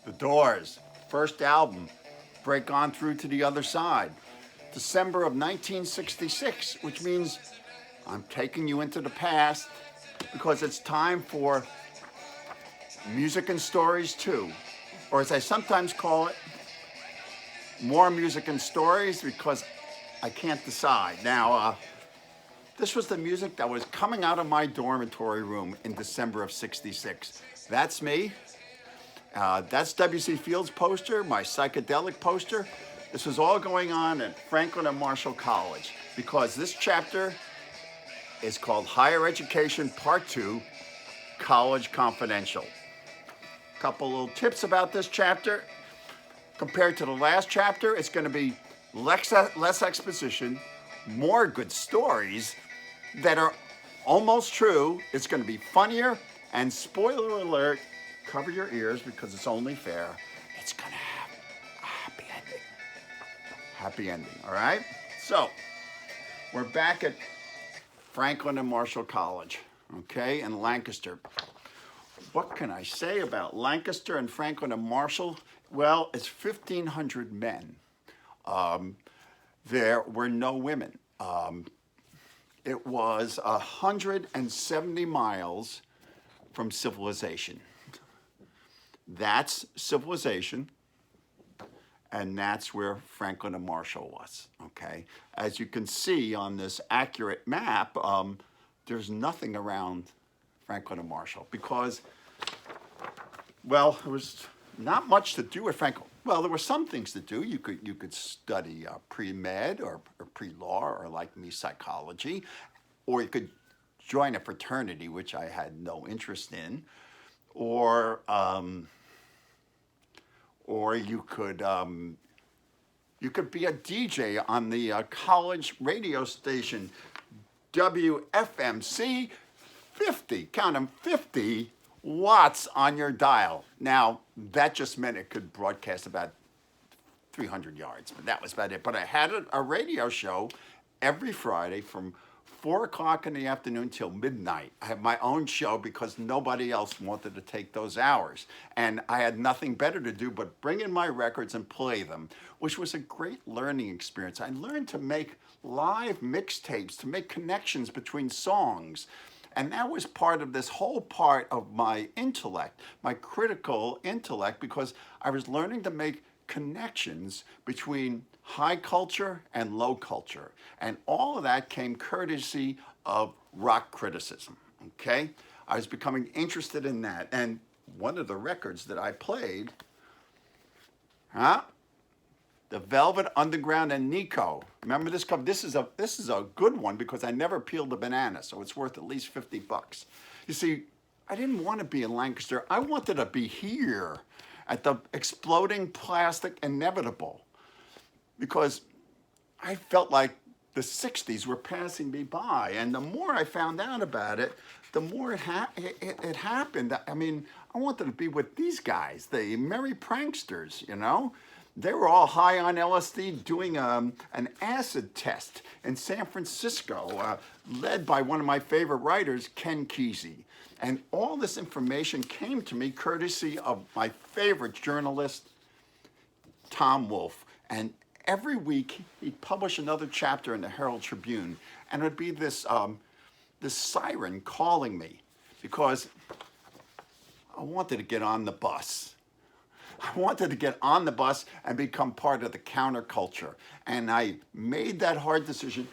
The Doors, first album, Break On Through to the Other Side. December of 1966, which means I'm taking you into the past because it's time for Music and Stories 2, or as I sometimes call it, More Music and Stories, because I can't decide. Now, this was the music that was coming out of my dormitory room in December of 66. That's me. That's W.C. Fields' poster, my psychedelic poster. This was all going on at Franklin and Marshall College because this chapter is called Higher Education Part 2, College Confidential. A couple little tips about this chapter. Compared to the last chapter, it's going to be less exposition, more good stories that are almost true. It's going to be funnier, and spoiler alert, cover your ears because it's only fair. It's going to have a happy ending. Happy ending, all right? So, we're back at Franklin and Marshall College, okay, in Lancaster. What can I say about Lancaster and Franklin and Marshall? Well, it's 1,500 men. There were no women. It was 170 miles from civilization. That's civilization, and that's where Franklin and Marshall was, okay? As you can see on this accurate map, there's nothing around Franklin and Marshall because, well, there was not much to do at Franklin. Well, there were some things to do. You could study pre-med or pre-law, or like me, psychology, or you could join a fraternity, which I had no interest in, or you could be a DJ on the college radio station WFMC, 50, count them, 50 watts on your dial. Now, that just meant it could broadcast about 300 yards, but that was about it. But I had a radio show every Friday from 4 o'clock in the afternoon till midnight. I had my own show because nobody else wanted to take those hours. And I had nothing better to do but bring in my records and play them, which was a great learning experience. I learned to make live mixtapes, to make connections between songs. And that was part of this whole part of my intellect, my critical intellect, because I was learning to make connections between high culture and low culture. And all of that came courtesy of rock criticism, okay? I was becoming interested in that. And one of the records that I played, the Velvet Underground and Nico. Remember this cover? This is a good one because I never peeled a banana, so it's worth at least $50. You see, I didn't want to be in Lancaster. I wanted to be here at the exploding plastic inevitable because I felt like the 60s were passing me by. And the more I found out about it, the more it happened. I mean, I wanted to be with these guys, the merry pranksters, you know? They were all high on LSD doing an acid test in San Francisco, led by one of my favorite writers, Ken Kesey. And all this information came to me courtesy of my favorite journalist, Tom Wolfe. And every week he'd publish another chapter in the Herald Tribune, and it would be this siren calling me because I wanted to get on the bus. I wanted to get on the bus and become part of the counterculture. And I made that hard decision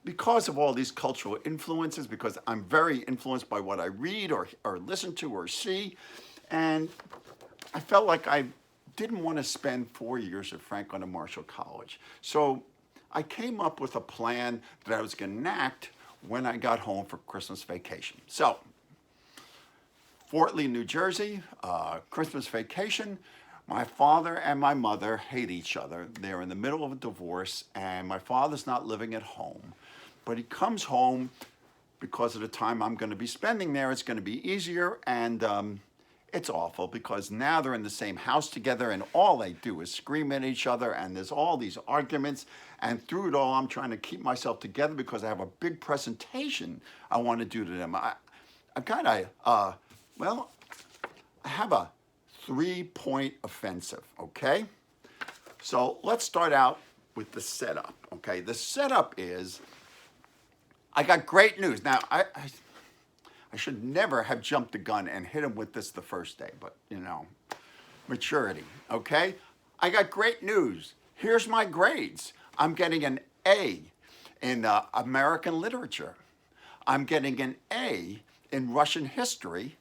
because of all these cultural influences, because I'm very influenced by what I read or listen to or see. And I felt like I didn't want to spend 4 years at Franklin and Marshall College. So I came up with a plan that I was going to enact when I got home for Christmas vacation. So Fort Lee, New Jersey, Christmas vacation. My father and my mother hate each other. They're in the middle of a divorce, and my father's not living at home. But he comes home because of the time I'm going to be spending there. It's going to be easier, and it's awful because now they're in the same house together, and all they do is scream at each other, and there's all these arguments. And through it all, I'm trying to keep myself together because I have a big presentation I want to do to them. I have a 3-point offensive, okay? So let's start out with the setup, okay? The setup is, I got great news. Now, I should never have jumped the gun and hit him with this the first day, but, you know, maturity, okay? I got great news. Here's my grades. I'm getting an A in American literature. I'm getting an A in Russian history.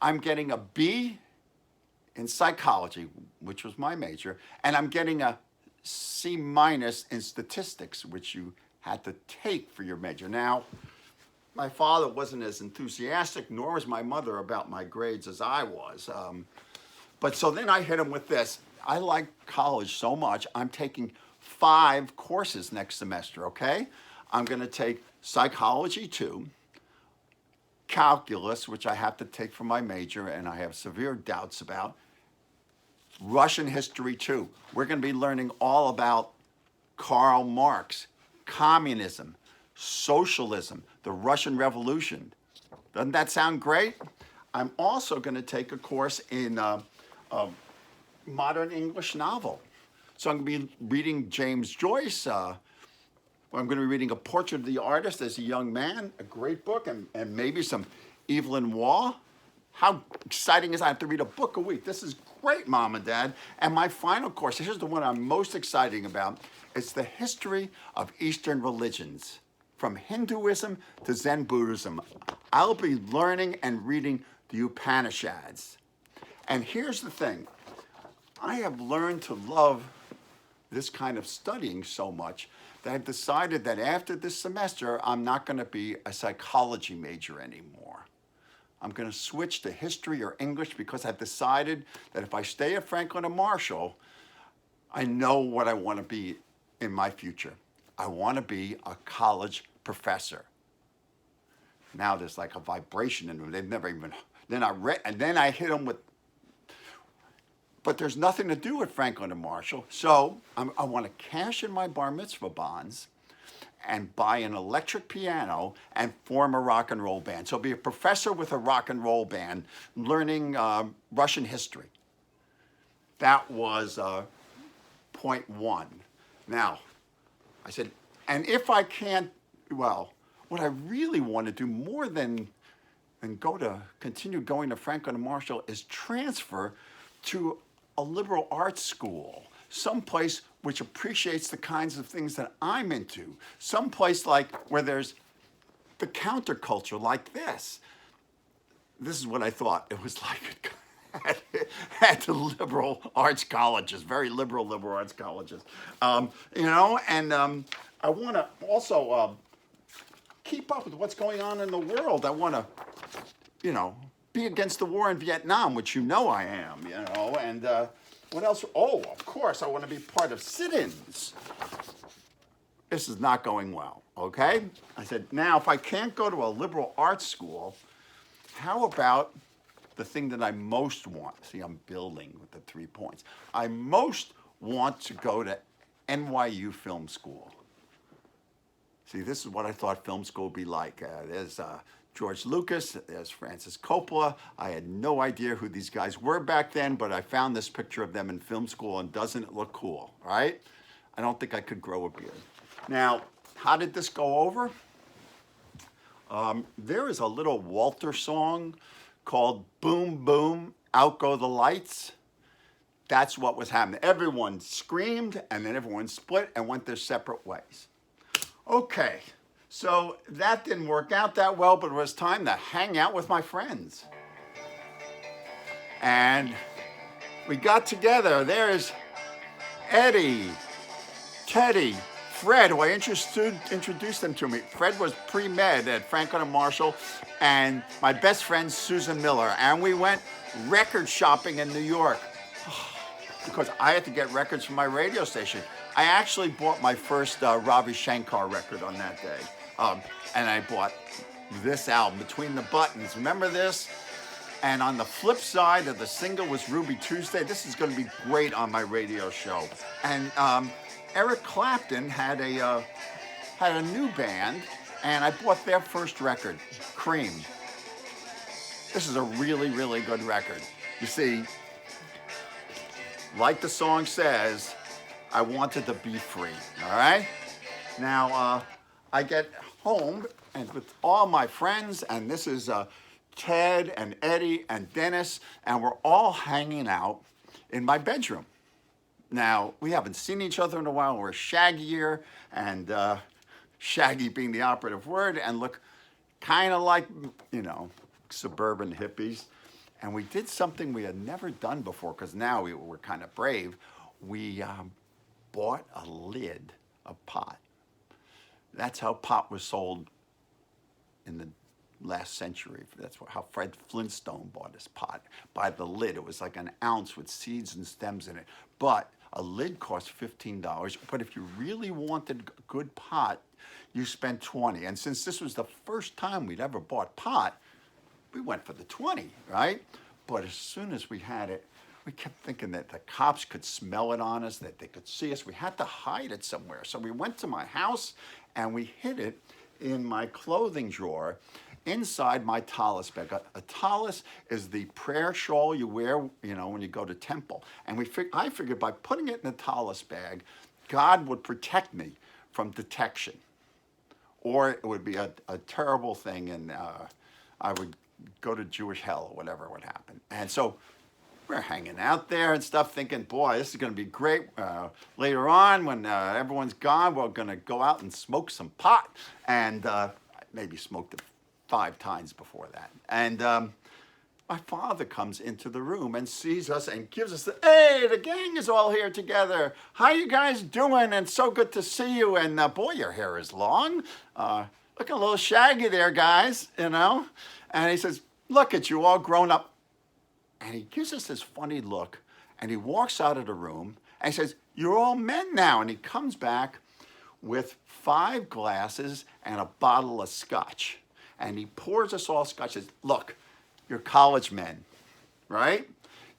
I'm getting a B in psychology, which was my major, and I'm getting a C- in statistics, which you had to take for your major. Now, my father wasn't as enthusiastic, nor was my mother, about my grades as I was. But so then I hit him with this. I like college so much, I'm taking 5 courses next semester, okay? I'm gonna take psychology 2, calculus, which I have to take for my major and I have severe doubts about, Russian history 2. We're gonna be learning all about Karl Marx, communism, socialism, the Russian Revolution. Doesn't that sound great? I'm also gonna take a course in modern English novel. So I'm going to be reading James Joyce. I'm going to be reading A Portrait of the Artist as a Young Man, a great book, and maybe some Evelyn Waugh. How exciting is that? I have to read a book a week. This is great, Mom and Dad. And my final course, here's the one I'm most excited about. It's the history of Eastern religions, from Hinduism to Zen Buddhism. I'll be learning and reading the Upanishads. And here's the thing. I have learned to love this kind of studying so much that I've decided that after this semester, I'm not going to be a psychology major anymore. I'm going to switch to history or English because I've decided that if I stay at Franklin and Marshall, I know what I want to be in my future. I want to be a college professor. Now there's like a vibration in them. They've never even, then I hit them with, but there's nothing to do at Franklin and Marshall. So I want to cash in my bar mitzvah bonds and buy an electric piano and form a rock and roll band. So be a professor with a rock and roll band learning Russian history. That was point 1. Now, I said, and if I can't, well, what I really want to do more than continue going to Franklin and Marshall is transfer to a liberal arts school, someplace which appreciates the kinds of things that I'm into, someplace like where there's the counterculture like this. This is what I thought it was like at the liberal arts colleges, very liberal arts colleges. You know, and I want to also keep up with what's going on in the world. I want to, you know, be against the war in Vietnam, which you know I am, you know, and what else? Oh, of course, I want to be part of sit-ins. This is not going well, okay? I said, now, if I can't go to a liberal arts school, how about the thing that I most want? See, I'm building with the 3 points. I most want to go to NYU Film School. See, this is what I thought film school would be like. There's George Lucas, there's Francis Coppola. I had no idea who these guys were back then, but I found this picture of them in film school, and doesn't it look cool, right? I don't think I could grow a beard. Now, how did this go over? There is a little Walter song called Boom Boom, Out Go the Lights. That's what was happening. Everyone screamed, and then everyone split and went their separate ways. Okay, so that didn't work out that well, but it was time to hang out with my friends. And we got together. There's Eddie, Teddy, Fred, who I introduced them to me. Fred was pre-med at Franklin and Marshall, and my best friend, Susan Miller. And we went record shopping in New York because I had to get records from my radio station. I actually bought my first Ravi Shankar record on that day. And I bought this album, Between the Buttons. Remember this? And on the flip side of the single was Ruby Tuesday. This is going to be great on my radio show. And Eric Clapton had a new band, and I bought their first record, Cream. This is a really, really good record. You see, like the song says, I wanted to be free. All right. Now I get home and with all my friends, and this is Ted and Eddie and Dennis, and we're all hanging out in my bedroom. Now, we haven't seen each other in a while. We're shaggier, and shaggy being the operative word, and look kind of like, suburban hippies. And we did something we had never done before, because now we were kind of brave. We bought a lid of pot. That's how pot was sold in the last century. That's how Fred Flintstone bought his pot, by the lid. It was like an ounce with seeds and stems in it. But a lid cost $15. But if you really wanted good pot, you spent $20. And since this was the first time we'd ever bought pot, we went for the 20, right? But as soon as we had it, we kept thinking that the cops could smell it on us, that they could see us. We had to hide it somewhere. So we went to my house and we hid it in my clothing drawer inside my tallis bag. A tallis is the prayer shawl you wear, when you go to temple. And I figured by putting it in a tallis bag, God would protect me from detection. Or it would be a terrible thing and I would go to Jewish hell or whatever would happen. And so we're hanging out there and stuff thinking, boy, this is going to be great. Later on, when everyone's gone, we're going to go out and smoke some pot. And maybe smoked it 5 times before that. And my father comes into the room and sees us and gives us hey, the gang is all here together. How you guys doing? And so good to see you. And boy, your hair is long. Looking a little shaggy there, guys, And he says, look at you all grown up. And he gives us this funny look, and he walks out of the room, and he says, you're all men now. And he comes back with 5 glasses and a bottle of scotch. And he pours us all scotch. Says, look, you're college men, right?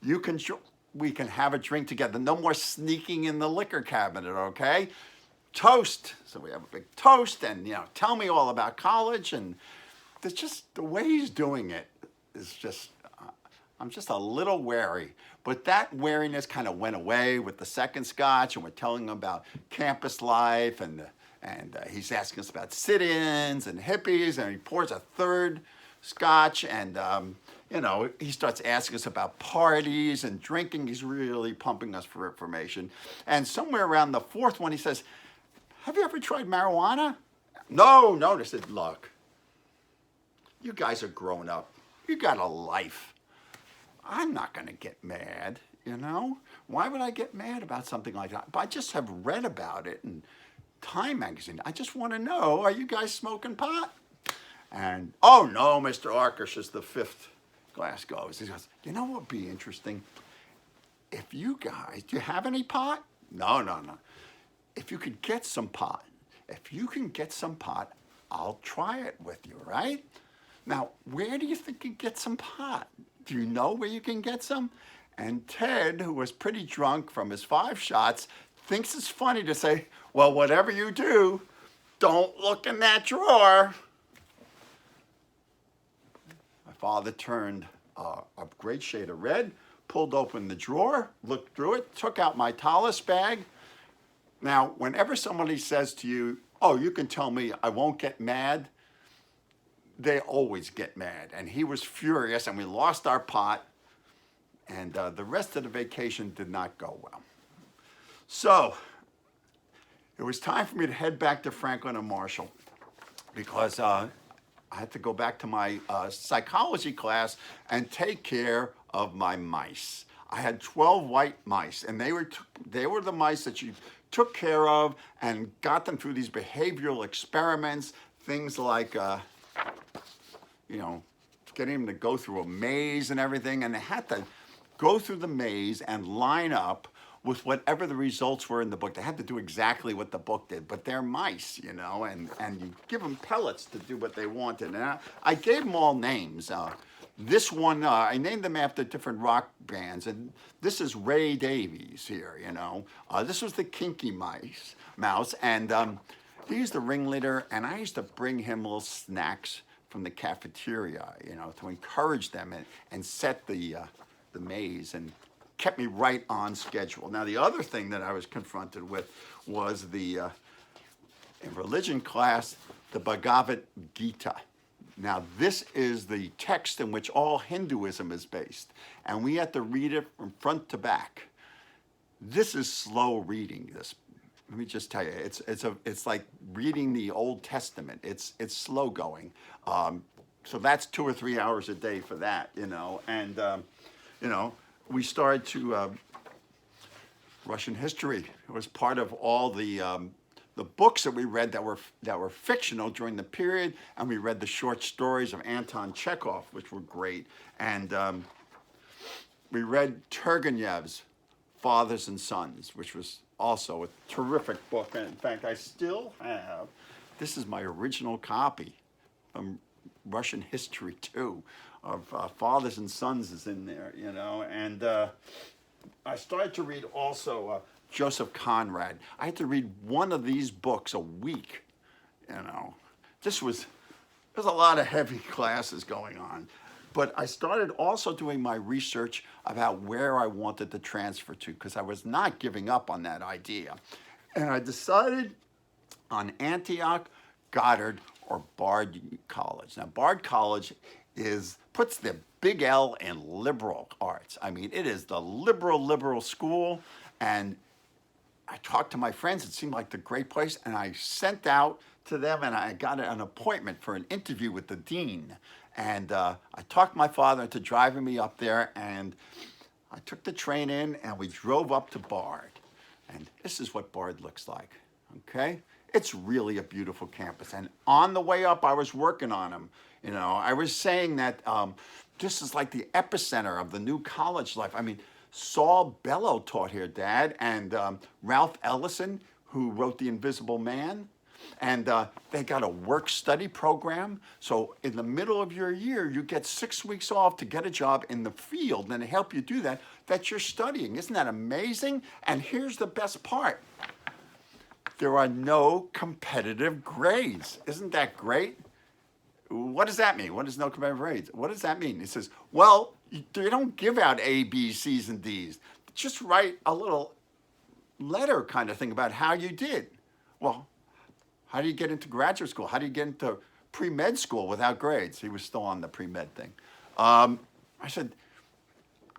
We can have a drink together. No more sneaking in the liquor cabinet, okay? Toast. So we have a big toast, and, tell me all about college. And it's just the way he's doing it is just... I'm just a little wary, but that wariness kind of went away with the second scotch, and we're telling him about campus life, and he's asking us about sit-ins and hippies, and he pours a third scotch, and he starts asking us about parties and drinking. He's really pumping us for information, and somewhere around the 4th one, he says, "Have you ever tried marijuana?" No. I said, "Look, you guys are grown up. You got a life. I'm not going to get mad, Why would I get mad about something like that? But I just have read about it in Time magazine. I just want to know, are you guys smoking pot?" And, oh, no, Mr. Arkish, as the 5th glass goes. He goes, what would be interesting? If you guys, do you have any pot? No. If you could get some pot, I'll try it with you, right? Now, where do you think you get some pot? Do you know where you can get some? And Ted, who was pretty drunk from his 5 shots, thinks it's funny to say, well, whatever you do, don't look in that drawer. My father turned a great shade of red, pulled open the drawer, looked through it, took out my tallis bag. Now, whenever somebody says to you, oh, you can tell me I won't get mad, they always get mad. And he was furious, and we lost our pot, and the rest of the vacation did not go well. So it was time for me to head back to Franklin and Marshall, because I had to go back to my psychology class and take care of my mice. I had 12 white mice, and they were the mice that you took care of and got them through these behavioral experiments, things like getting them to go through a maze and everything, and they had to go through the maze and line up with whatever the results were in the book. They had to do exactly what the book did, but they're mice, and you give them pellets to do what they wanted. And I gave them all names. This one, I named them after different rock bands, and this is Ray Davies here, This was the Kinky Mouse, and he's the ringleader, and I used to bring him little snacks from the cafeteria, to encourage them and set the maze. And kept me right on schedule. Now, the other thing that I was confronted with was in religion class, the Bhagavad Gita. Now, this is the text in which all Hinduism is based, and we had to read it from front to back. This is slow reading. This, let me just tell you, it's like reading the Old Testament. It's slow going. So that's 2 or 3 hours a day for that, And we started to Russian history. It was part of all the books that we read that were fictional during the period, and we read the short stories of Anton Chekhov, which were great, and we read Turgenev's Fathers and Sons, which was also a terrific book. And in fact, I still have, this is my original copy from Russian history too, of Fathers and Sons is in there, and I started to read also Joseph Conrad. I had to read one of these books a week, There's a lot of heavy classes going on. But I started also doing my research about where I wanted to transfer to, because I was not giving up on that idea. And I decided on Antioch, Goddard, or Bard College. Now, Bard College puts the big L in liberal arts. I mean, it is the liberal school. And I talked to my friends. It seemed like the great place. And I sent out to them, and I got an appointment for an interview with the dean. And I talked my father into driving me up there, and I took the train in, and we drove up to Bard. And this is what Bard looks like, okay? It's really a beautiful campus. And on the way up, I was working on them. I was saying that this is like the epicenter of the new college life. I mean, Saul Bellow taught here, Dad, and Ralph Ellison, who wrote The Invisible Man. And they got a work-study program. So in the middle of your year, you get 6 weeks off to get a job in the field, and to help you do that you're studying. Isn't that amazing? And here's the best part. There are no competitive grades. Isn't that great? What does that mean? What is no competitive grades? What does that mean? It says, well, they don't give out A, B, C's, and D's. Just write a little letter kind of thing about how you did. Well, how do you get into graduate school? How do you get into pre-med school without grades? He was still on the pre-med thing. I said,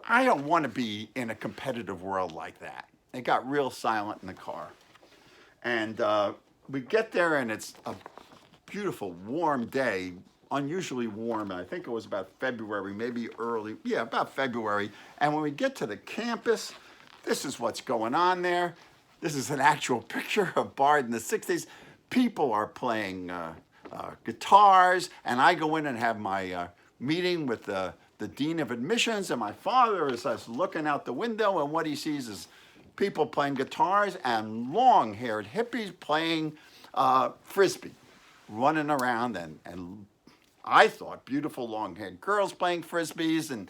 I don't want to be in a competitive world like that. It got real silent in the car. And we get there, and it's a beautiful, warm day, unusually warm. I think it was about February, maybe early. Yeah, about February. And when we get to the campus, this is what's going on there. This is an actual picture of Bard in the 60s. People are playing guitars, and I go in and have my meeting with the dean of admissions, and my father is looking out the window, and what he sees is people playing guitars and long-haired hippies playing frisbee, running around, and I thought beautiful long-haired girls playing frisbees, and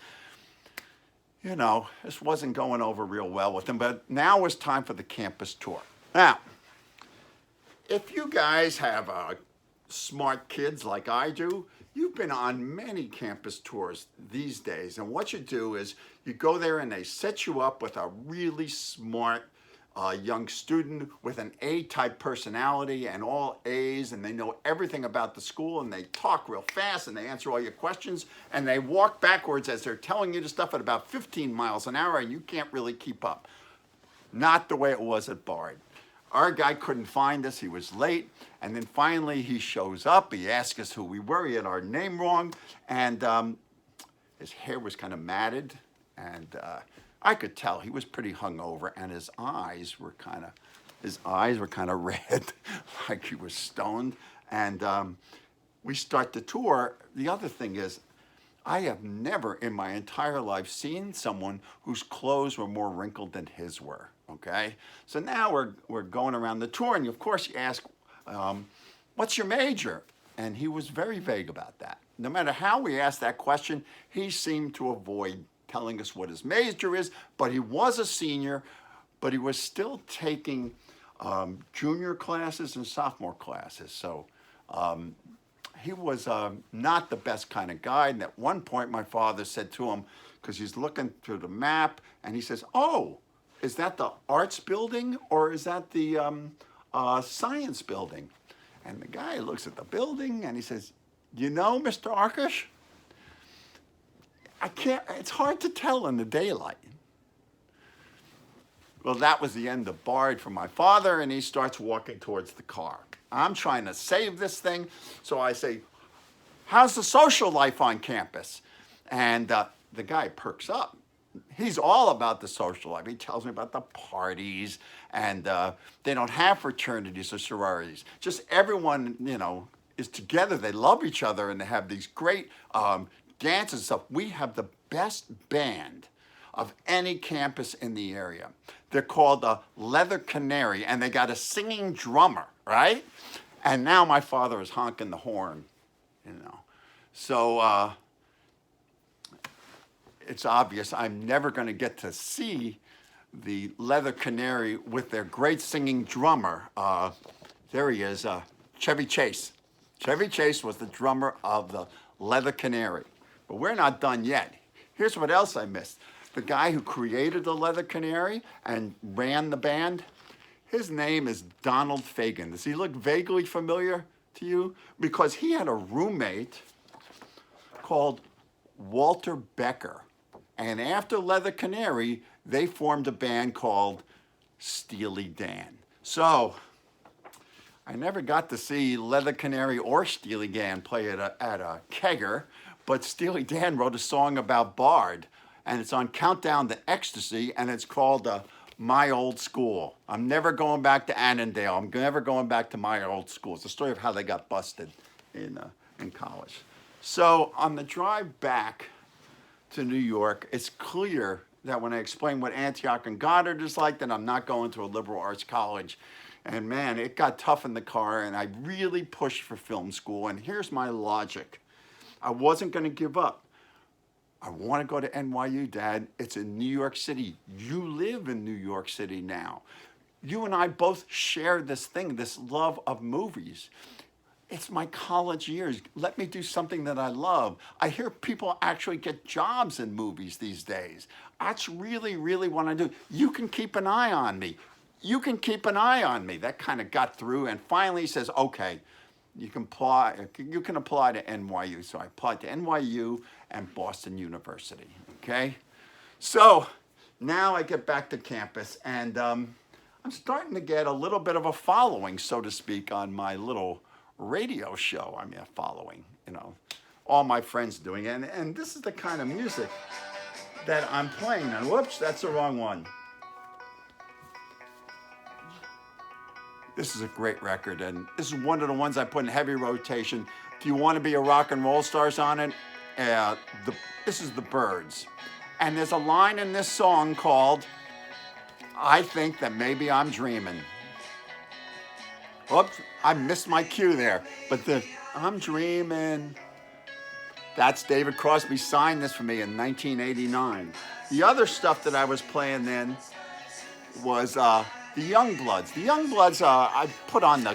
this wasn't going over real well with them. But now it's time for the campus tour. Now, if you guys have smart kids like I do, you've been on many campus tours these days. And what you do is you go there, and they set you up with a really smart young student with an A-type personality and all A's, and they know everything about the school, and they talk real fast, and they answer all your questions, and they walk backwards as they're telling you the stuff at about 15 miles an hour, and you can't really keep up. Not the way it was at Bard. Our guy couldn't find us. He was late. And then finally he shows up. He asked us who we were. He had our name wrong. And his hair was kind of matted. And I could tell he was pretty hungover. And his eyes were kind of red, like he was stoned. And we start the tour. The other thing is, I have never in my entire life seen someone whose clothes were more wrinkled than his were. Okay, so now we're going around the tour, and of course you ask, what's your major? And he was very vague about that. No matter how we asked that question, he seemed to avoid telling us what his major is, but he was a senior, but he was still taking junior classes and sophomore classes. So he was not the best kind of guy. And at one point, my father said to him, because he's looking through the map, and he says, "Oh, is that the arts building or is that the science building?" And the guy looks at the building and he says, "You know, Mr. Arkush, I can't, it's hard to tell in the daylight." Well, that was the end of Bard for my father, and he starts walking towards the car. I'm trying to save this thing, so I say, "How's the social life on campus?" And the guy perks up. He's all about the social life. He tells me about the parties, and they don't have fraternities or sororities. Just everyone, is together. They love each other, and they have these great dances and stuff. We have the best band of any campus in the area. They're called the Leather Canary, and they got a singing drummer, right? And now my father is honking the horn, So it's obvious I'm never going to get to see the Leather Canary with their great singing drummer. There he is, Chevy Chase. Chevy Chase was the drummer of the Leather Canary. But we're not done yet. Here's what else I missed. The guy who created the Leather Canary and ran the band, his name is Donald Fagen. Does he look vaguely familiar to you? Because he had a roommate called Walter Becker. And after Leather Canary, they formed a band called Steely Dan. So I never got to see Leather Canary or Steely Dan play at a kegger, but Steely Dan wrote a song about Bard, and it's on Countdown to Ecstasy, and it's called My Old School. I'm never going back to Annandale. I'm never going back to my old school. It's the story of how they got busted in college. So on the drive back to New York, it's clear that when I explain what Antioch and Goddard is like, that I'm not going to a liberal arts college. And man, it got tough in the car, and I really pushed for film school. And here's my logic. I wasn't going to give up. I want to go to NYU, Dad. It's in New York City. You live in New York City now. You and I both share this thing, this love of movies. It's my college years. Let me do something that I love. I hear people actually get jobs in movies these days. That's really, really what I do. You can keep an eye on me. You can keep an eye on me. That kind of got through, and finally he says, "Okay, you can apply to NYU." So I applied to NYU and Boston University, okay? So now I get back to campus, and I'm starting to get a little bit of a following, so to speak, on my little radio show. I mean, a following, all my friends doing it. And this is the kind of music that I'm playing. And whoops, that's the wrong one. This is a great record, and this is one of the ones I put in heavy rotation. Do you want to be a rock and roll stars on it? This is the Byrds. And there's a line in this song called, "I think that maybe I'm dreaming." Oops, I missed my cue there. But the "I'm dreaming," that's David Crosby signed this for me in 1989. The other stuff that I was playing then was the Youngbloods. The Youngbloods, I put on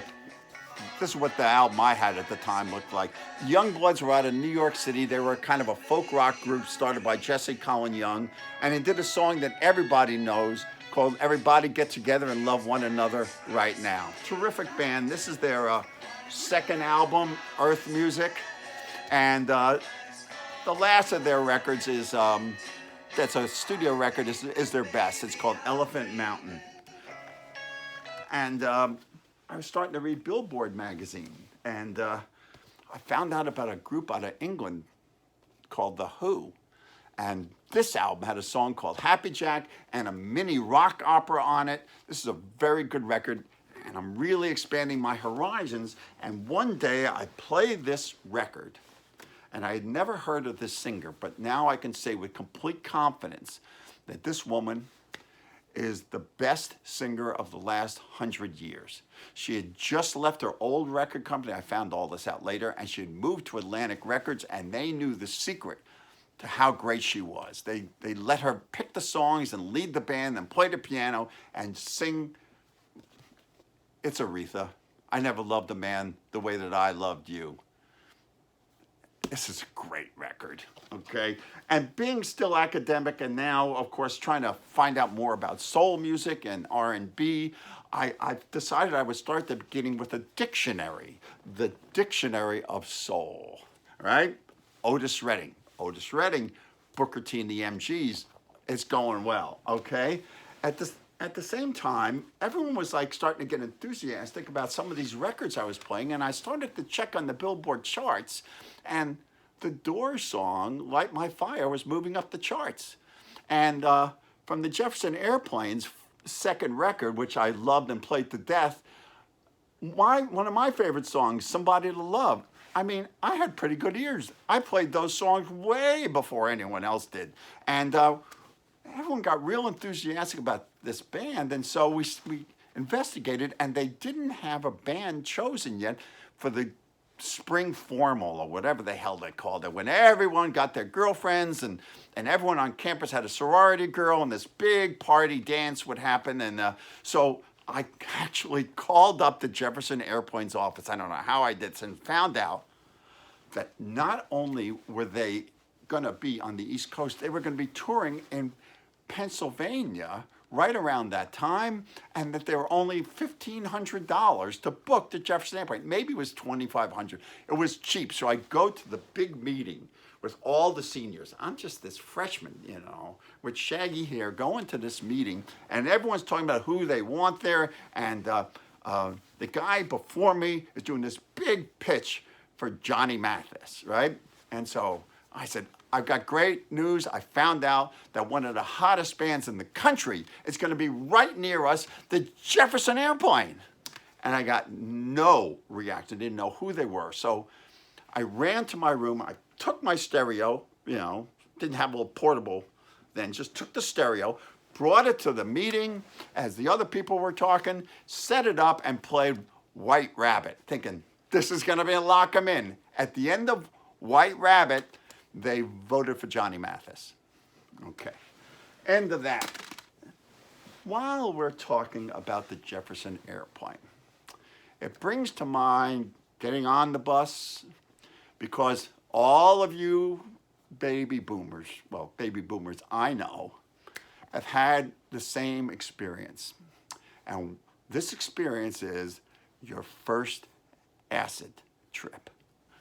this is what the album I had at the time looked like. The Youngbloods were out of New York City. They were kind of a folk rock group started by Jesse Colin Young. And they did a song that everybody knows called "Everybody Get Together and Love One Another Right Now." Terrific band. This is their second album, Earth Music. And the last of their records is, that's a studio record, is their best. It's called Elephant Mountain. And I was starting to read Billboard magazine, and I found out about a group out of England called The Who. And this album had a song called Happy Jack and a mini rock opera on it. This is a very good record, and I'm really expanding my horizons. And one day I played this record, and I had never heard of this singer, but now I can say with complete confidence that this woman is the best singer of the last 100 years. She had just left her old record company. I found all this out later, and she had moved to Atlantic Records, and they knew the secret to how great she was. They let her pick the songs and lead the band and play the piano and sing. It's Aretha. I never loved a man the way that I loved you. this is a great record, okay? And being still academic and now, of course, trying to find out more about soul music and R&B, I've decided I would start the beginning with a dictionary, the Dictionary of Soul, right? Otis Redding. Otis Redding, Booker T and the MGs, it's going well, okay? At the same time, everyone was like starting to get enthusiastic about some of these records I was playing, and I started to check on the Billboard charts, and the Doors song, Light My Fire, was moving up the charts. And from the Jefferson Airplanes' second record, which I loved and played to death, one of my favorite songs, Somebody to Love. I mean, I had pretty good ears. I played those songs way before anyone else did. And everyone got real enthusiastic about this band. And so we investigated, and they didn't have a band chosen yet for the spring formal or whatever the hell they called it, when everyone got their girlfriends and everyone on campus had a sorority girl and this big party dance would happen. And so I actually called up the Jefferson Airplanes office. I don't know how I did this, and found out that not only were they going to be on the East Coast, they were going to be touring in Pennsylvania right around that time, and that there were only $1,500 to book the Jefferson Airplane. Maybe it was $2,500. It was cheap. So I go to the big meeting with all the seniors. I'm just this freshman, you know, with shaggy hair, going to this meeting, and everyone's talking about who they want there. And the guy before me is doing this big pitch for Johnny Mathis, right? And so I said, I've got great news. I found out that one of the hottest bands in the country is going to be right near us, the Jefferson Airplane. And I got no reaction. Didn't know who they were. So I ran to my room. I took my stereo, you know, didn't have a little portable then, just took the stereo, brought it to the meeting as the other people were talking, set it up, and played White Rabbit, thinking this is going to be a lock 'em in. At the end of White Rabbit, they voted for Johnny Mathis. Okay, end of that. While we're talking about the Jefferson Airplane, it brings to mind getting on the bus, because all of you baby boomers I know, have had the same experience. And this experience is your first acid trip.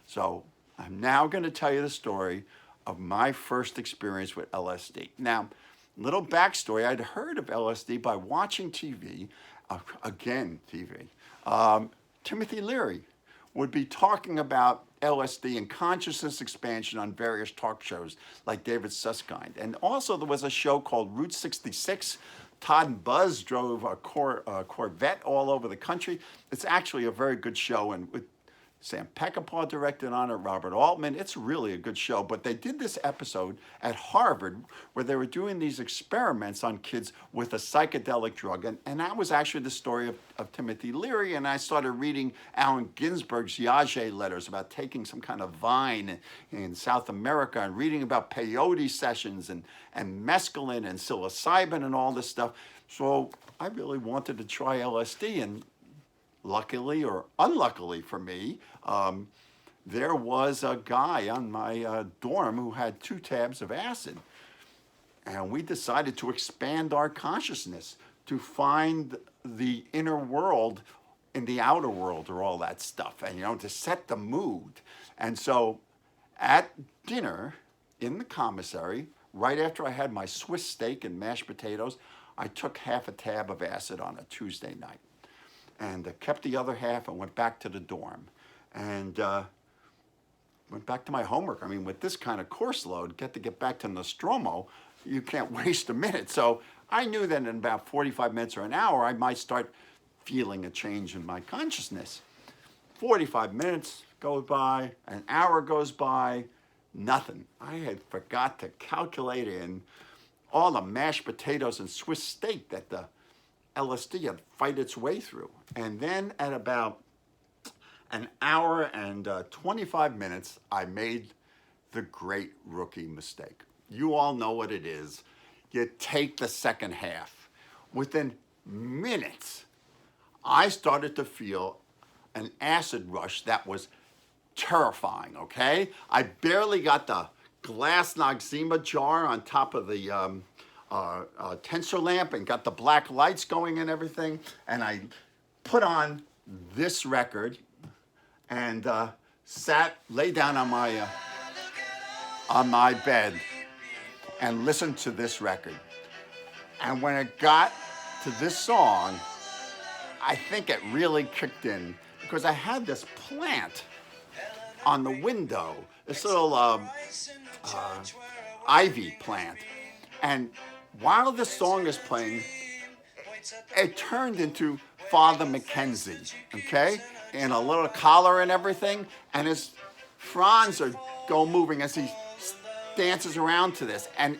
So I'm now going to tell you the story of my first experience with LSD. Now, little backstory, I'd heard of LSD by watching TV, Timothy Leary would be talking about LSD and consciousness expansion on various talk shows like David Susskind. And also there was a show called Route 66. Todd and Buzz drove a Corvette all over the country. It's actually a very good show, and with Sam Peckinpah directed on it, Robert Altman. It's really a good show. But they did this episode at Harvard where they were doing these experiments on kids with a psychedelic drug. And that was actually the story of Timothy Leary. And I started reading Allen Ginsberg's Yage letters about taking some kind of vine in South America, and reading about peyote sessions and mescaline and psilocybin and all this stuff. So I really wanted to try LSD, and luckily or unluckily for me, there was a guy on my dorm who had 2 tabs of acid. And we decided to expand our consciousness to find the inner world in the outer world, or all that stuff, and, you know, to set the mood. And so at dinner in the commissary, right after I had my Swiss steak and mashed potatoes, I took half a tab of acid on a Tuesday night, and kept the other half and went back to the dorm, and went back to my homework. I mean, with this kind of course load, get back to Nostromo, you can't waste a minute. So I knew that in about 45 minutes or an hour, I might start feeling a change in my consciousness. 45 minutes goes by, an hour goes by, nothing. I had forgot to calculate in all the mashed potatoes and Swiss steak that the LSD had fight its way through. And then at about an hour and 25 minutes, I made the great rookie mistake. You all know what it is. You take the second half. Within minutes, I started to feel an acid rush that was terrifying, okay? I barely got the glass Noxzema jar on top of the tensor lamp and got the black lights going and everything. And I put on this record and lay down on my bed and listened to this record. And when it got to this song, I think it really kicked in because I had this plant on the window, this little ivy plant. And while this song is playing, it turned into Father Mackenzie, okay? In a little collar and everything. And his fronds go moving as he dances around to this. And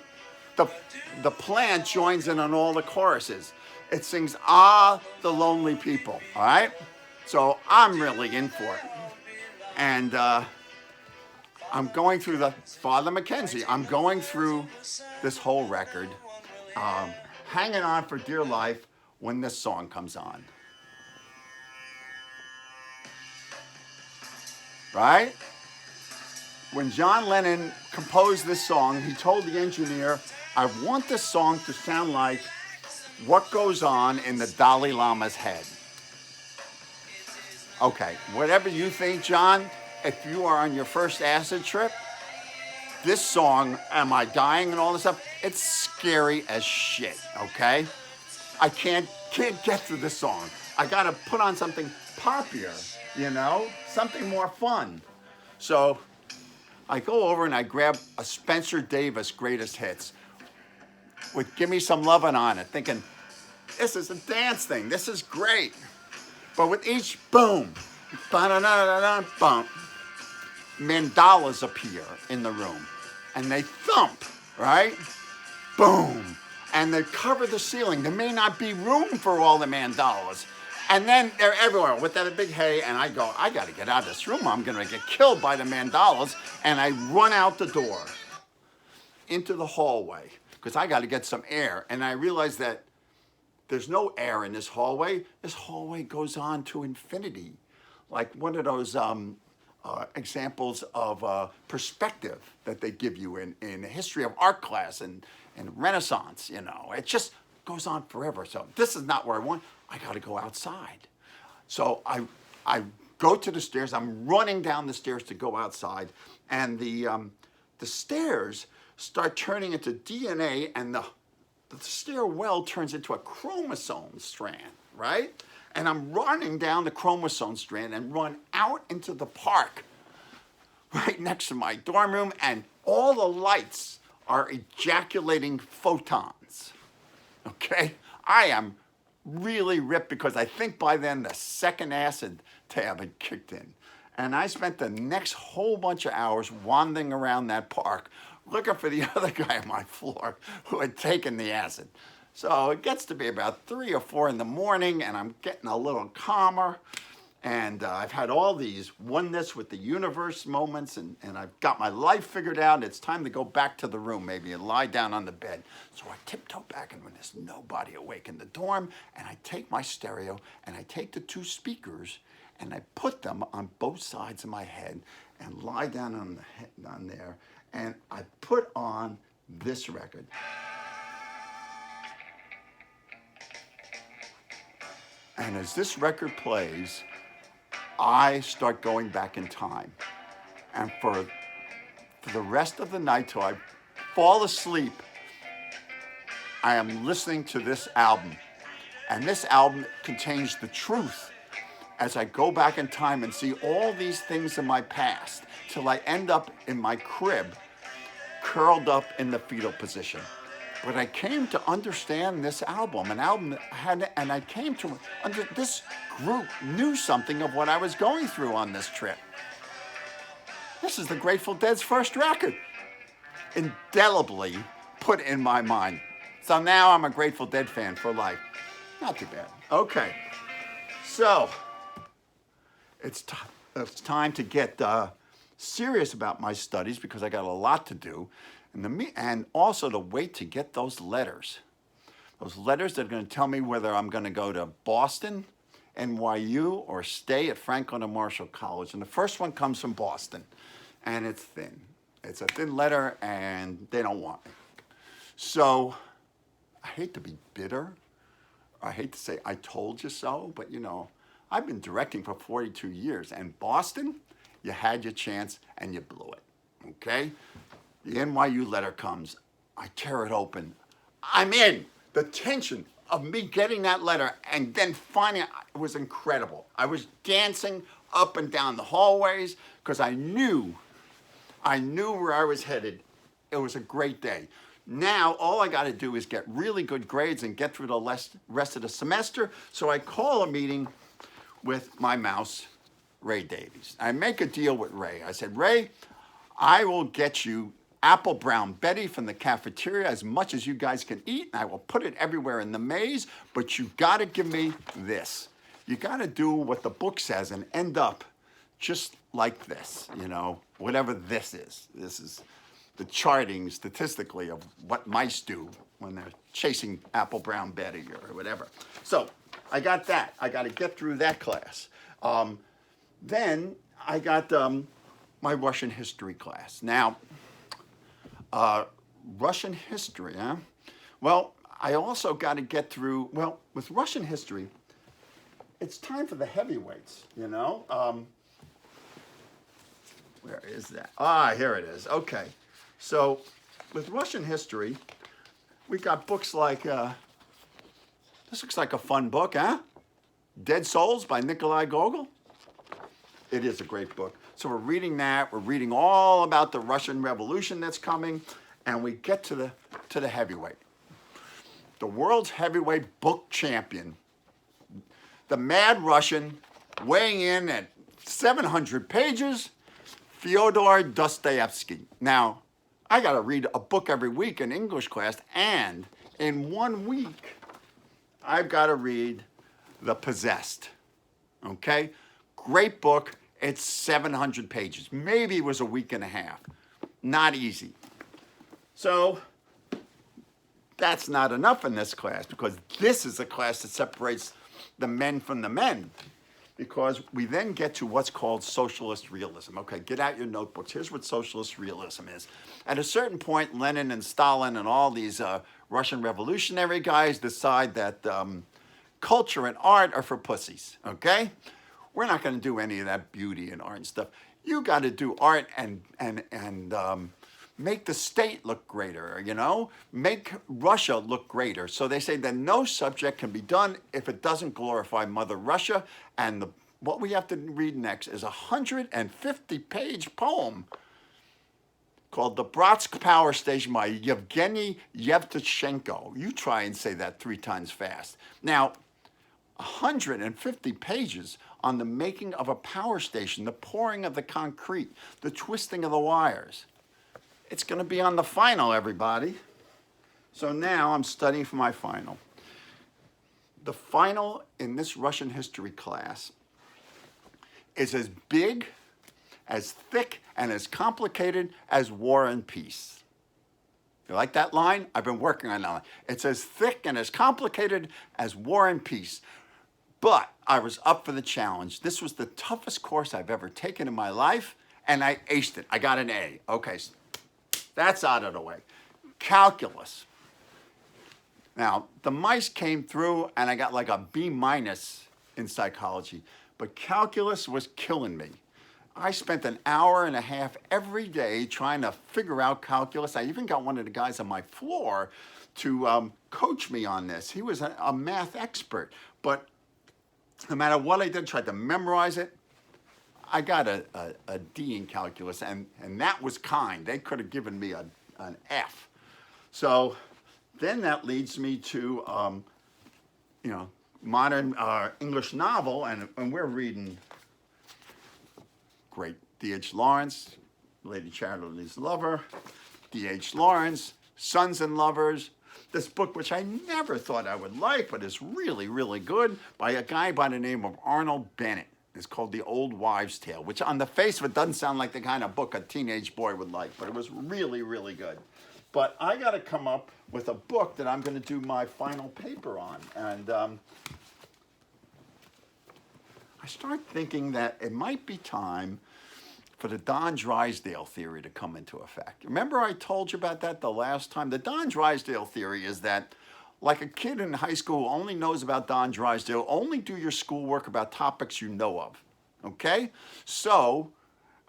the plant joins in on all the choruses. It sings, "Ah, the Lonely People," all right? So I'm really in for it. And I'm going through the Father Mackenzie. I'm going through this whole record, hanging on for dear life when this song comes on. Right? When John Lennon composed this song, he told the engineer, "I want this song to sound like what goes on in the Dalai Lama's head." Okay, whatever you think, John, if you are on your first acid trip, this song, "Am I Dying" and all this stuff, it's scary as shit, okay? I can't get through this song. I gotta put on something poppier, something more fun. So I go over and I grab a Spencer Davis Greatest Hits with "Give Me Some Lovin' on it," thinking, this is a dance thing, this is great. But with each boom, bump, mandalas appear in the room and they thump, right? Boom. And they cover the ceiling. There may not be room for all the mandalas. And then they're everywhere with that big hay, and I go, I gotta get out of this room. I'm gonna get killed by the mandalas. And I run out the door into the hallway because I gotta get some air. And I realize that there's no air in this hallway. This hallway goes on to infinity. Like one of those examples of perspective that they give you in history of art class and Renaissance, It just goes on forever. So this is not where I want. I got to go outside. So I go to the stairs. I'm running down the stairs to go outside, and the stairs start turning into DNA, and the stairwell turns into a chromosome strand, right? And I'm running down the chromosome strand and run out into the park right next to my dorm room, and all the lights are ejaculating photons, okay? I am really ripped because I think by then the second acid tab had kicked in. And I spent the next whole bunch of hours wandering around that park looking for the other guy on my floor who had taken the acid. So it gets to be about 3 or 4 in the morning and I'm getting a little calmer. And I've had all these oneness with the universe moments, and I've got my life figured out. It's time to go back to the room maybe and lie down on the bed. So I tiptoe back, and when there's nobody awake in the dorm, and I take my stereo and I take the 2 speakers and I put them on both sides of my head and lie down on there, and I put on this record. And as this record plays, I start going back in time. And for the rest of the night till I fall asleep, I am listening to this album. And this album contains the truth as I go back in time and see all these things in my past till I end up in my crib, curled up in the fetal position. But I came to understand this album, and I came to this group knew something of what I was going through on this trip. This is the Grateful Dead's first record, indelibly put in my mind. So now I'm a Grateful Dead fan for life. Not too bad. Okay, so it's time to get serious about my studies because I got a lot to do. And also to wait to get those letters that are going to tell me whether I'm going to go to Boston NYU or stay at Franklin and Marshall College. And the first one comes from Boston, and it's thin. It's a thin letter, and they don't want me. So I hate to be bitter. I hate to say I told you so, but you know, I've been directing for 42 years, and Boston, you had your chance and you blew it, okay? The NYU letter comes. I tear it open. I'm in. The tension of me getting that letter and then finding it was incredible. I was dancing up and down the hallways because I knew where I was headed. It was a great day. Now, all I got to do is get really good grades and get through the rest of the semester. So I call a meeting with my mouse, Ray Davies. I make a deal with Ray. I said, Ray, I will get you Apple Brown Betty from the cafeteria as much as you guys can eat, and I will put it everywhere in the maze, but you got to give me this. You got to do what the book says and end up just like this, you know, whatever this is. This is the charting statistically of what mice do when they're chasing Apple Brown Betty or whatever. So I got that. I got to get through that class. Then I got my Russian history class. Now, Russian history, huh? Well, I also got to get through, well, with Russian history, it's time for the heavyweights, you know? Where is that? Ah, here it is. Okay. So with Russian history, we got books like, this looks like a fun book, huh? Dead Souls by Nikolai Gogol. It is a great book. So we're reading that. We're reading all about the Russian Revolution that's coming, and we get to the heavyweight. The world's heavyweight book champion, the mad Russian, weighing in at 700 pages, Fyodor Dostoevsky. Now, I got to read a book every week in English class, and in 1 week, I've got to read The Possessed. Okay? Great book. It's 700 pages. Maybe it was a week and a half. Not easy. So that's not enough in this class, because this is a class that separates the men from the men, because we then get to what's called socialist realism. Okay, get out your notebooks. Here's what socialist realism is. At a certain point, Lenin and Stalin and all these Russian revolutionary guys decide that culture and art are for pussies, okay? We're not going to do any of that beauty and art and stuff. You got to do art and make the state look greater, you know? Make Russia look greater. So they say that no subject can be done if it doesn't glorify Mother Russia. And what we have to read next is a 150-page poem called The Bratsk Power Station by Yevgeny Yevtushenko. You try and say that 3 times fast. Now, 150 pages on the making of a power station, the pouring of the concrete, the twisting of the wires. It's going to be on the final, everybody. So now I'm studying for my final. The final in this Russian history class is as big, as thick, and as complicated as War and Peace. You like that line? I've been working on that line. It's as thick and as complicated as War and Peace. But I was up for the challenge. This was the toughest course I've ever taken in my life, and I aced it. I got an A. Okay, so that's out of the way. Calculus. Now, the mice came through, and I got like a B- in psychology, but calculus was killing me. I spent an hour and a half every day trying to figure out calculus. I even got one of the guys on my floor to coach me on this. He was a math expert, but no matter what I did, tried to memorize it, I got a D in calculus, and that was kind. They could have given me an F. So then that leads me to, modern English novel, and we're reading great D.H. Lawrence, Lady Charity's Lover, D.H. Lawrence, Sons and Lovers. This book, which I never thought I would like, but is really, really good, by a guy by the name of Arnold Bennett. It's called The Old Wives' Tale, which on the face of it doesn't sound like the kind of book a teenage boy would like, but it was really, really good. But I got to come up with a book that I'm going to do my final paper on. And I start thinking that it might be time for the Don Drysdale theory to come into effect. Remember I told you about that the last time? The Don Drysdale theory is that, like a kid in high school only knows about Don Drysdale, only do your schoolwork about topics you know of, okay? So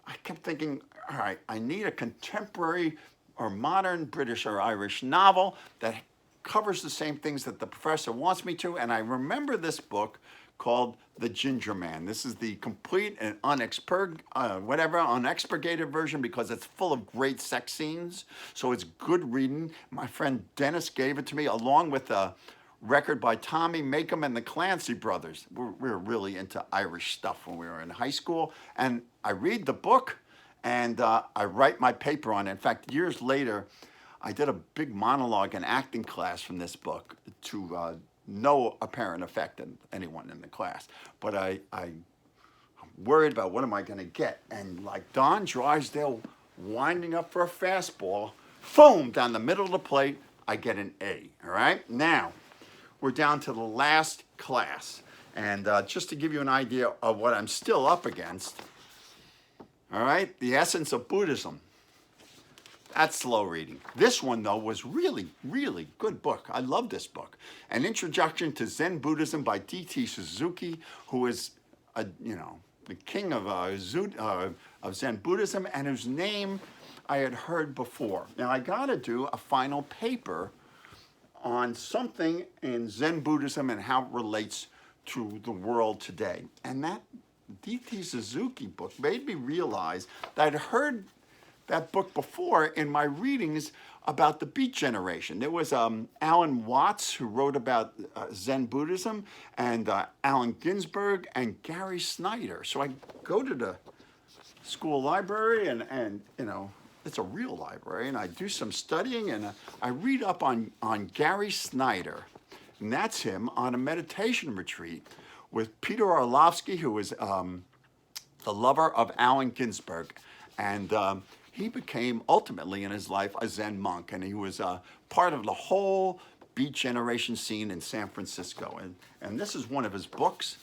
I kept thinking, all right, I need a contemporary or modern British or Irish novel that covers the same things that the professor wants me to, and I remember this book called The Ginger Man. This is the complete and unexpurgated version because it's full of great sex scenes. So it's good reading. My friend Dennis gave it to me along with a record by Tommy Makem and the Clancy brothers. We were really into Irish stuff when we were in high school. And I read the book and I write my paper on it. In fact, years later, I did a big monologue in acting class from this book to no apparent effect on anyone in the class. But I'm worried about what am I going to get. And like Don Drysdale winding up for a fastball, boom, down the middle of the plate, I get an A, all right? Now, we're down to the last class. And just to give you an idea of what I'm still up against, all right, The Essence of Buddhism. That's slow reading. This one, though, was really, really good book. I love this book. An Introduction to Zen Buddhism by D.T. Suzuki, who is, the king of Zen Buddhism, and whose name I had heard before. Now, I got to do a final paper on something in Zen Buddhism and how it relates to the world today. And that D.T. Suzuki book made me realize that I'd heard that book before in my readings about the Beat Generation. There was Alan Watts, who wrote about Zen Buddhism, and Allen Ginsberg and Gary Snyder. So I go to the school library and it's a real library, and I do some studying, and I read up on Gary Snyder. And that's him on a meditation retreat with Peter Orlovsky, who was the lover of Allen Ginsberg. And he became ultimately in his life a Zen monk, and he was part of the whole Beat Generation scene in San Francisco. And this is one of his books,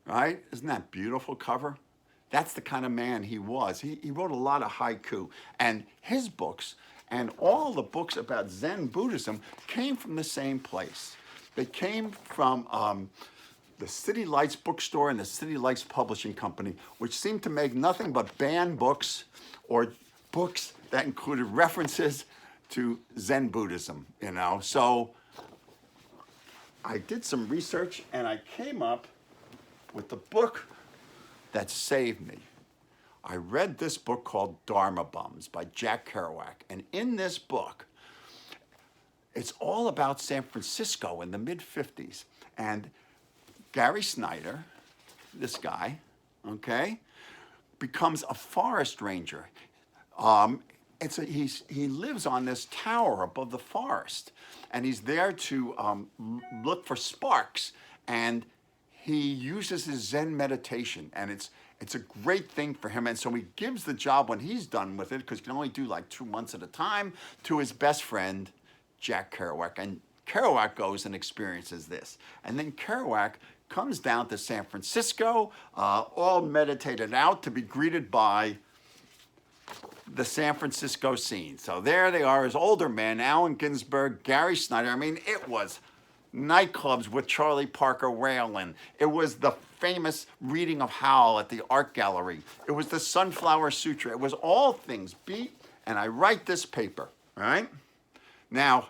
right? Isn't that beautiful cover? That's the kind of man he was. He wrote a lot of haiku, and his books and all the books about Zen Buddhism came from the same place. They came from the City Lights bookstore and the City Lights Publishing Company, which seemed to make nothing but banned books or books that included references to Zen Buddhism, So I did some research and I came up with the book that saved me. I read this book called Dharma Bums by Jack Kerouac. And in this book, it's all about San Francisco in the mid-50s. And Gary Snyder, this guy, okay, becomes a forest ranger. He lives on this tower above the forest, and he's there to look for sparks. And he uses his Zen meditation, and it's a great thing for him. And so he gives the job when he's done with it, because he can only do like 2 months at a time, to his best friend, Jack Kerouac. And Kerouac goes and experiences this. And then Kerouac comes down to San Francisco, all meditated out, to be greeted by the San Francisco scene. So there they are, as older men, Allen Ginsberg, Gary Snyder. I mean, it was nightclubs with Charlie Parker Whalen. It was the famous reading of Howl at the Art Gallery. It was the Sunflower Sutra. It was all things beat, and I write this paper, all right? Now,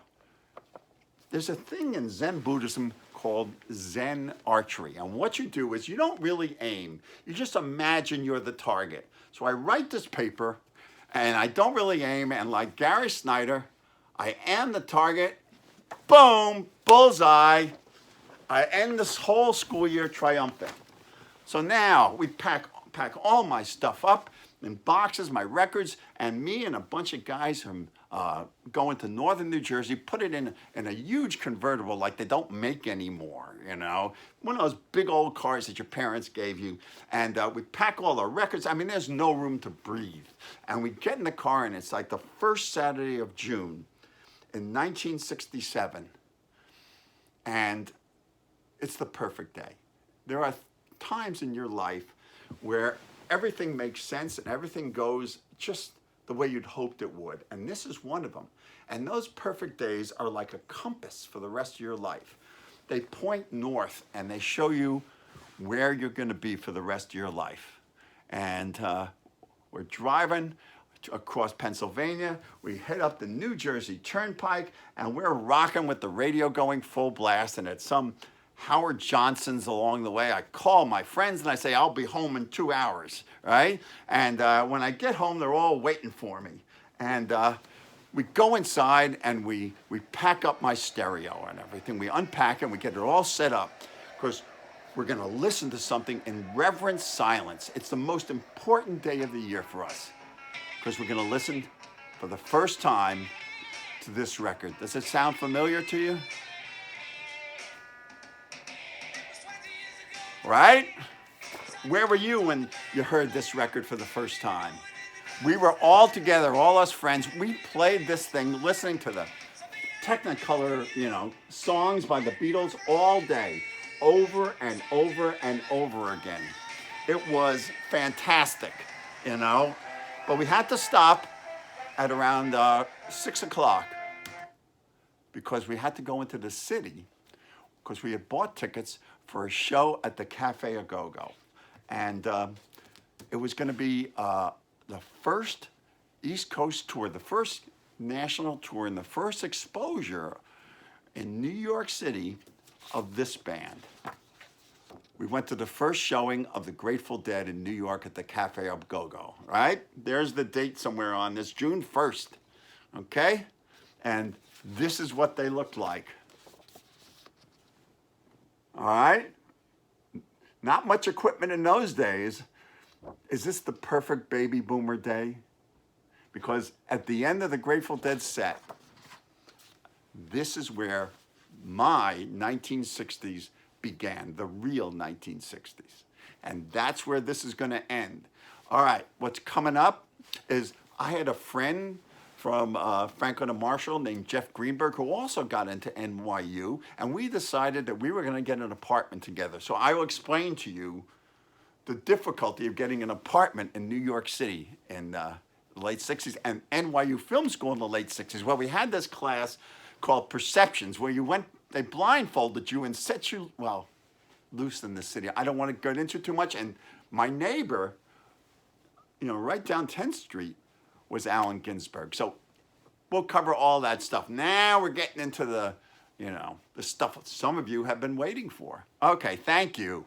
there's a thing in Zen Buddhism called Zen archery. And what you do is you don't really aim. You just imagine you're the target. So I write this paper, and I don't really aim, and like Gary Snyder, I am the target. Boom, bullseye. I end this whole school year triumphant. So now we pack all my stuff up in boxes, my records, and me and a bunch of guys from going to northern New Jersey, put it in a huge convertible like they don't make anymore, one of those big old cars that your parents gave you. And we pack all our records. I mean, there's no room to breathe. And we get in the car, and it's like the first Saturday of June in 1967. And it's the perfect day. There are times in your life where everything makes sense and everything goes just the way you'd hoped it would. And this is one of them. And those perfect days are like a compass for the rest of your life. They point north and they show you where you're going to be for the rest of your life. And we're driving across Pennsylvania. We head up the New Jersey Turnpike and we're rocking with the radio going full blast. And at some Howard Johnson's along the way, I call my friends and I say, I'll be home in 2 hours, right? And when I get home, they're all waiting for me. And we go inside and we pack up my stereo and everything. We unpack it and we get it all set up because we're going to listen to something in reverent silence. It's the most important day of the year for us because we're going to listen for the first time to this record. Does it sound familiar to you? Right? Where were you when you heard this record for the first time? We were all together, all us friends. We played this thing, listening to the Technicolor, songs by the Beatles all day, over and over and over again. It was fantastic, But we had to stop at around 6 o'clock because we had to go into the city because we had bought tickets for a show at the Cafe A Go-Go. And it was going to be the first East Coast tour, the first national tour, and the first exposure in New York City of this band. We went to the first showing of the Grateful Dead in New York at the Cafe A Go-Go, right? There's the date somewhere on this, June 1st, okay? And this is what they looked like. All right? Not much equipment in those days. Is this the perfect baby boomer day? Because at the end of the Grateful Dead set, this is where my 1960s began, the real 1960s. And that's where this is going to end. All right, what's coming up is I had a friend from Franklin and Marshall named Jeff Greenberg, who also got into NYU, and we decided that we were going to get an apartment together. So I will explain to you the difficulty of getting an apartment in New York City in the late 60s and NYU Film School in the late 60s. Well, we had this class called Perceptions where they blindfolded you and set you, loose in the city. I don't want to get into too much. And my neighbor, right down 10th Street was Allen Ginsberg. So we'll cover all that stuff. Now we're getting into the stuff that some of you have been waiting for. Okay, thank you.